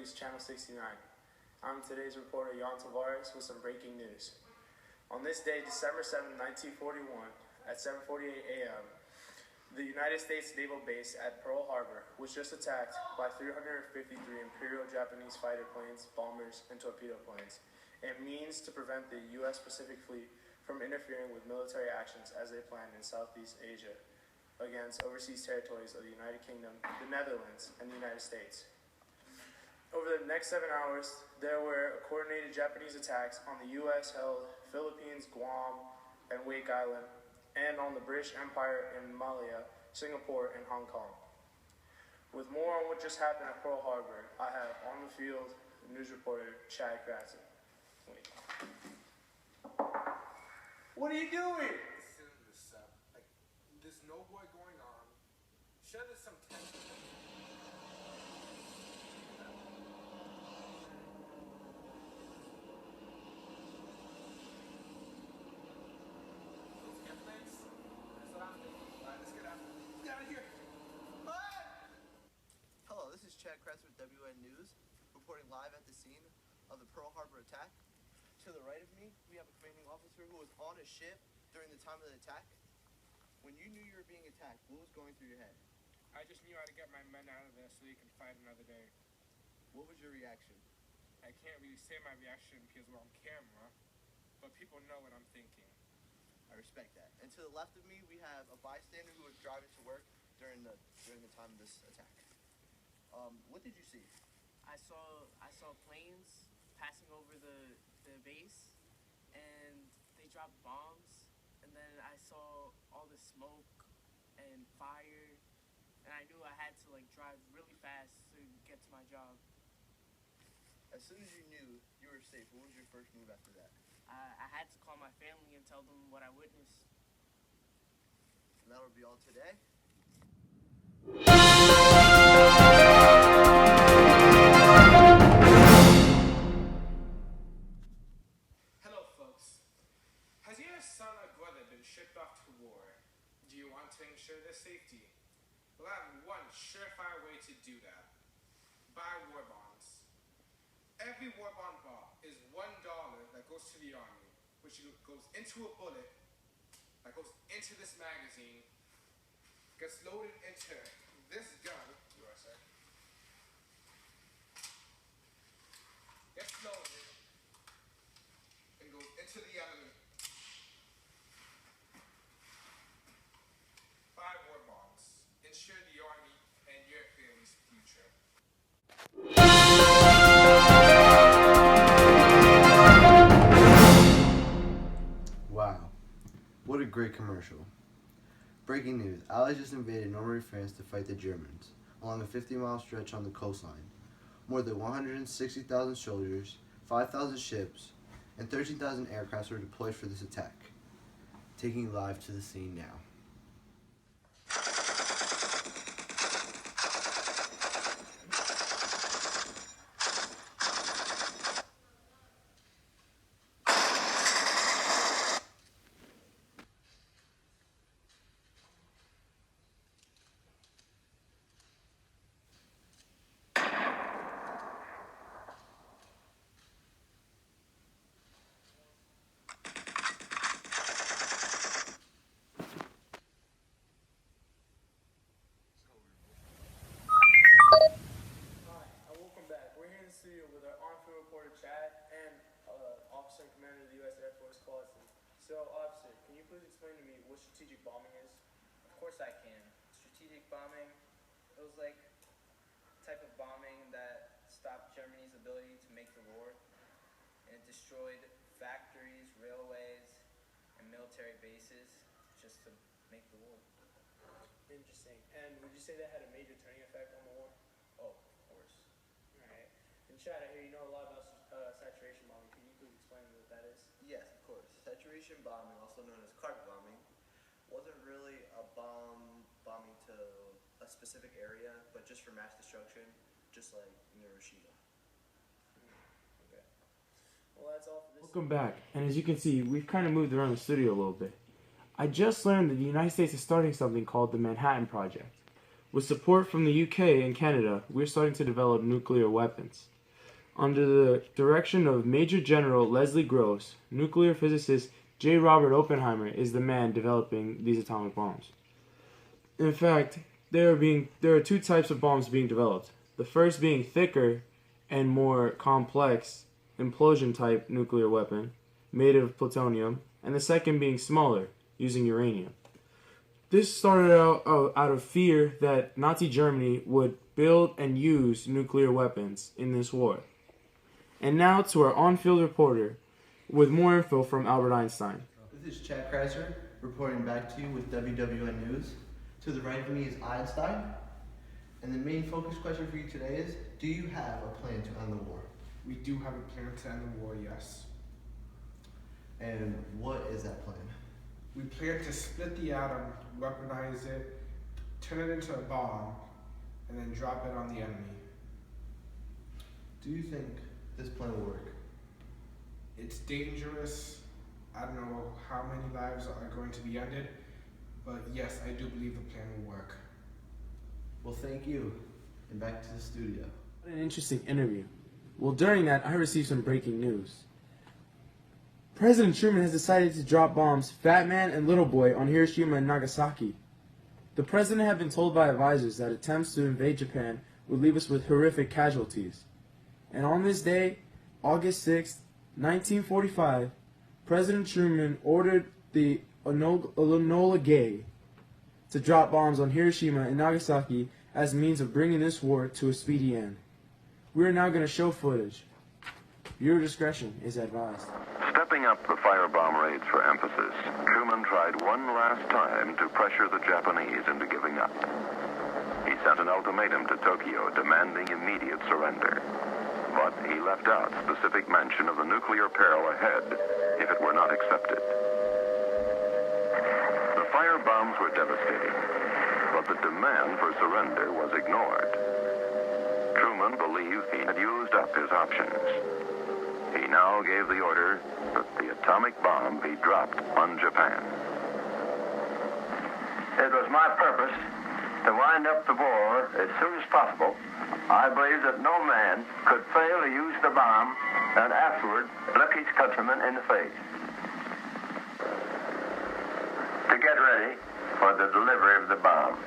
News, Channel 69. I'm today's reporter, Jan Tavares, with some breaking news. On this day, December 7, 1941, at 7:48 a.m., the United States Naval Base at Pearl Harbor was just attacked by 353 Imperial Japanese fighter planes, bombers, and torpedo planes, a means to prevent the U.S. Pacific Fleet from interfering with military actions as they planned in Southeast Asia against overseas territories of the United Kingdom, the Netherlands, and the United States. Over the next 7 hours, there were coordinated Japanese attacks on the U.S.-held Philippines, Guam, and Wake Island, and on the British Empire in Malaya, Singapore, and Hong Kong. With more on what just happened at Pearl Harbor, I have on the field news reporter Chad Kratzer. What are you doing? There's no war going on. Sure, there's some tension. Those airplanes? That's what I'm thinking. Alright, let's get out. Get out of here. Hello, this is Chad Kratzer with WN News, reporting live at the scene of the Pearl Harbor attack. To the right of me, we have a commanding officer who was on a ship during the time of the attack. When you knew you were being attacked, what was going through your head? I just knew how to get my men out of there so you can fight another day. What was your reaction? I can't really say my reaction because we're on camera, but people know what I'm thinking. I respect that. And to the left of me, we have a bystander who was driving to work during the time of this attack. What did you see? I saw planes passing over the base, and they dropped bombs, and then I saw all the smoke and fire, and I knew I had to drive really fast to get to my job. As soon as you knew you were safe, what was your first move after that? I had to call my family and tell them what I witnessed. And that'll be all today. Hello, folks. Has your son or brother been shipped off to war? Do you want to ensure their safety? Well, I have one surefire way to do that. Buy war bonds. Every war bond is $1 that goes to the Army, which goes into a bullet, that goes into this magazine, gets loaded into this gun, gets loaded, and goes into the enemy. Buy war bonds. Ensure the Army and your family's future. Wow, what a great commercial. Breaking news, Allies just invaded Normandy, France to fight the Germans, along a 50-mile stretch on the coastline. More than 160,000 soldiers, 5,000 ships, and 13,000 aircrafts were deployed for this attack. Taking you live to the scene now. With our on-field reporter Chad and Officer and Commander of the U.S. Air Force Clausen. So, Officer, can you please explain to me what strategic bombing is? Of course I can. Strategic bombing, it was like a type of bombing that stopped Germany's ability to make the war, and it destroyed factories, railways, and military bases just to make the war. Interesting. And would you say that had a major turning effect on the war? Oh, of course. Alright. And Chad, I hear you know a lot about saturation bombing. Can you please explain what that is? Yes, of course. Saturation bombing, also known as carpet bombing, wasn't really a bombing to a specific area, but just for mass destruction, just like Hiroshima. Okay. Well, that's all for this. Welcome back, and as you can see, we've kind of moved around the studio a little bit. I just learned that the United States is starting something called the Manhattan Project. With support from the UK and Canada, we're starting to develop nuclear weapons. under the direction of Major General Leslie Gross. Nuclear physicist J. Robert Oppenheimer is the man developing these atomic bombs. In fact, there are two types of bombs being developed. The first being thicker and more complex implosion-type nuclear weapon made of plutonium, and the second being smaller, using uranium. This started out of fear that Nazi Germany would build and use nuclear weapons in this war. And now to our on-field reporter with more info from Albert Einstein. This is Chad Kreiser reporting back to you with WW2 News. To the right of me is Einstein. And the main focus question for you today is, do you have a plan to end the war? We do have a plan to end the war, yes. And what is that plan? We plan to split the atom, weaponize it, turn it into a bomb, and then drop it on the enemy. Do you think this plan will work? It's dangerous. I don't know how many lives are going to be ended, but yes, I do believe the plan will work. Well, thank you. And back to the studio. What an interesting interview. Well, during that, I received some breaking news. President Truman has decided to drop bombs Fat Man and Little Boy on Hiroshima and Nagasaki. The president had been told by advisors that attempts to invade Japan would leave us with horrific casualties. And on this day, August 6, 1945, President Truman ordered the Enola Gay to drop bombs on Hiroshima and Nagasaki as a means of bringing this war to a speedy end. We are now going to show footage. Viewer discretion is advised. Stepping up the firebomb raids for emphasis, Truman tried one last time to pressure the Japanese into giving up. He sent an ultimatum to Tokyo demanding immediate surrender. But he left out specific mention of the nuclear peril ahead if it were not accepted. The firebombs were devastating, but the demand for surrender was ignored. Truman believed he had used up his options. He now gave the order that the atomic bomb be dropped on Japan. It was my purpose to wind up the war as soon as possible. I believe that no man could fail to use the bomb and afterward look his countrymen in the face. To get ready for the delivery of the bomb,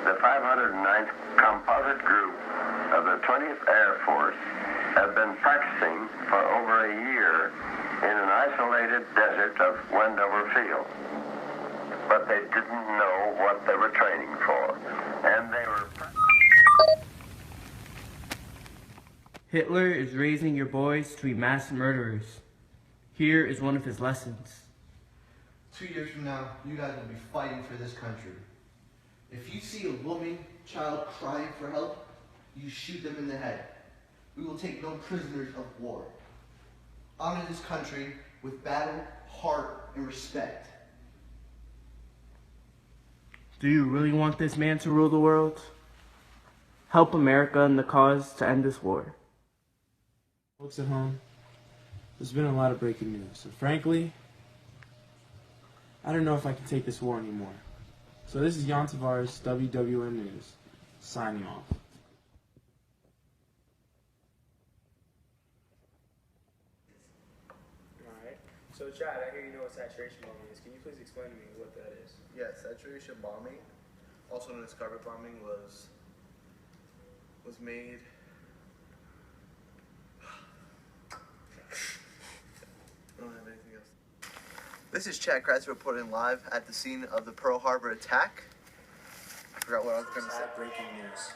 the 509th Composite Group of the 20th Air Force have been practicing for over a year in an isolated desert of Wendover Field. But they didn't know what they were training for, and they were... Hitler is raising your boys to be mass murderers. Here is one of his lessons. 2 years from now, you guys will be fighting for this country. If you see a woman, child crying for help, you shoot them in the head. We will take no prisoners of war. Honor this country with battle, heart, and respect. Do you really want this man to rule the world? Help America in the cause to end this war. Folks at home, there's been a lot of breaking news, and frankly, I don't know if I can take this war anymore. So this is Jan Tavares, WWN News, signing off. Alright, so Chad, I hear you know what saturation bombing is. Can you please explain to me what that is? Yes, saturation bombing, also known as carpet bombing, was made... I don't have anything else. This is Chad Kreiser reporting live at the scene of the Pearl Harbor attack. I forgot what I was going to say. Sad breaking news.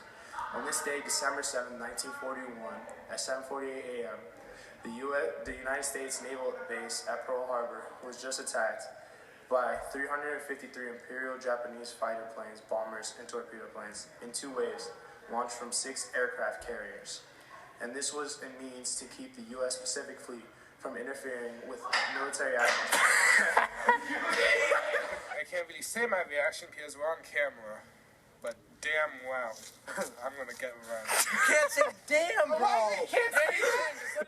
On this day, December 7, 1941, at 7:48 a.m., the United States Naval Base at Pearl Harbor was just attacked by 353 Imperial Japanese fighter planes, bombers, and torpedo planes in two waves, launched from 6 aircraft carriers. And this was a means to keep the U.S. Pacific Fleet from interfering with military action. I can't really say my reaction because we're on camera, but damn well, I'm gonna get revenge. You can't say damn, bro! You can't say damn!